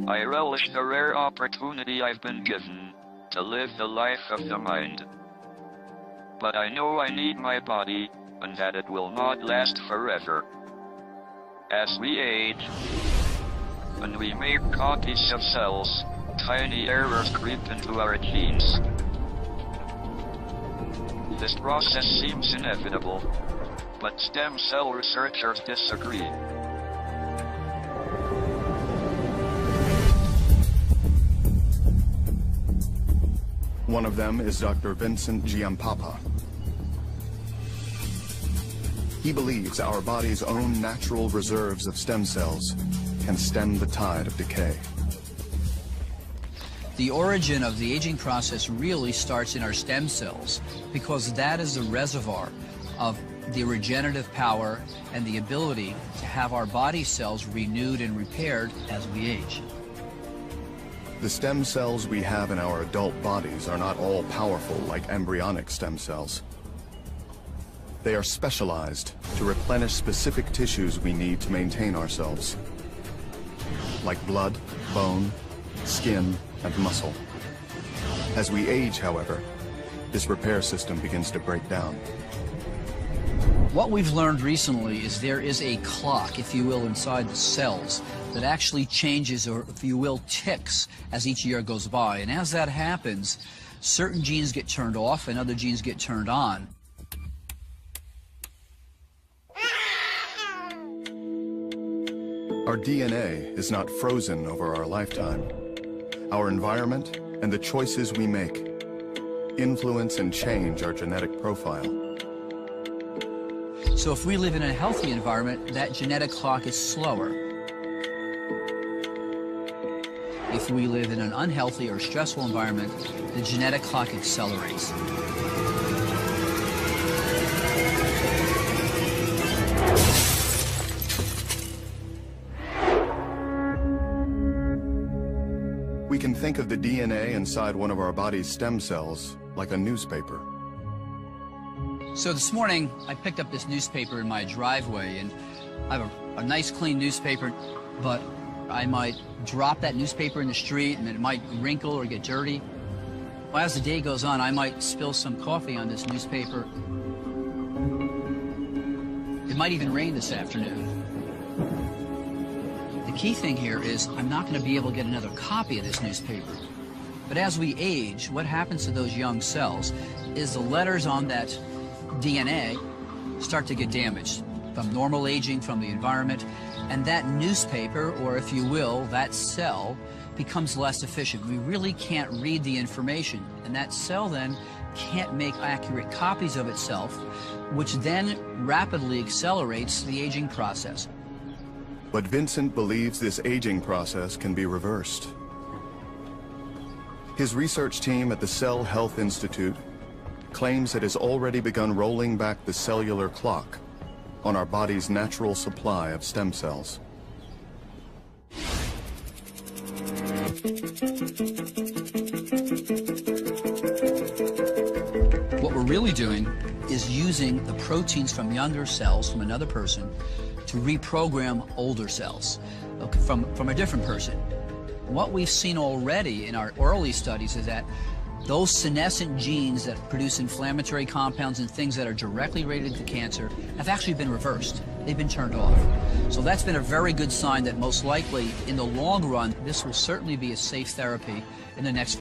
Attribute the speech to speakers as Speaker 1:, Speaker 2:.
Speaker 1: I relish the rare opportunity I've been given to live the life of the mind. But I know I need my body, and that it will not last forever. As we age, and we make copies of cells, tiny errors creep into our genes. This process seems inevitable, but stem cell researchers disagree.
Speaker 2: One of them is Dr. Vincent Giampapa. He believes our body's own natural reserves of stem cells can stem the tide of decay.
Speaker 3: The origin of the aging process really starts in our stem cells, because that is the reservoir of the regenerative power and the ability to have our body cells renewed and repaired as we age.
Speaker 2: The stem cells we have in our adult bodies are not all powerful like embryonic stem cells. They are specialized to replenish specific tissues we need to maintain ourselves, like blood, bone, skin, and muscle. As we age, however, this repair system begins to break down.
Speaker 3: What we've learned recently is there is a clock, if you will, inside the cells that actually changes, or if you will, ticks as each year goes by. And as that happens, certain genes get turned off and other genes get turned on.
Speaker 2: Our DNA is not frozen over our lifetime. Our environment and the choices we make influence and change our genetic profile.
Speaker 3: So if we live in a healthy environment, that genetic clock is slower. If we live in an unhealthy or stressful environment, the genetic clock accelerates.
Speaker 2: We can think of the DNA inside one of our body's stem cells like a newspaper.
Speaker 3: So this morning, I picked up this newspaper in my driveway, and I have a nice clean newspaper, but I might drop that newspaper in the street and it might wrinkle or get dirty. Well, as the day goes on, I might spill some coffee on this newspaper. It might even rain this afternoon. The key thing here is I'm not going to be able to get another copy of this newspaper. But as we age, what happens to those young cells is the letters on that DNA start to get damaged from normal aging, from the environment, and that newspaper, or if you will, that cell, becomes less efficient. We really can't read the information, and that cell then can't make accurate copies of itself, which then rapidly accelerates the aging process.
Speaker 2: But Vincent believes this aging process can be reversed. His research team at the Cell Health Institute claims it has already begun rolling back the cellular clock on our body's natural supply of stem cells.
Speaker 3: What we're really doing is using the proteins from younger cells from another person to reprogram older cells from a different person. What we've seen already in our early studies is that those senescent genes that produce inflammatory compounds and things that are directly related to cancer have actually been reversed. They've been turned off. So that's been a very good sign that most likely, in the long run, this will certainly be a safe therapy in the next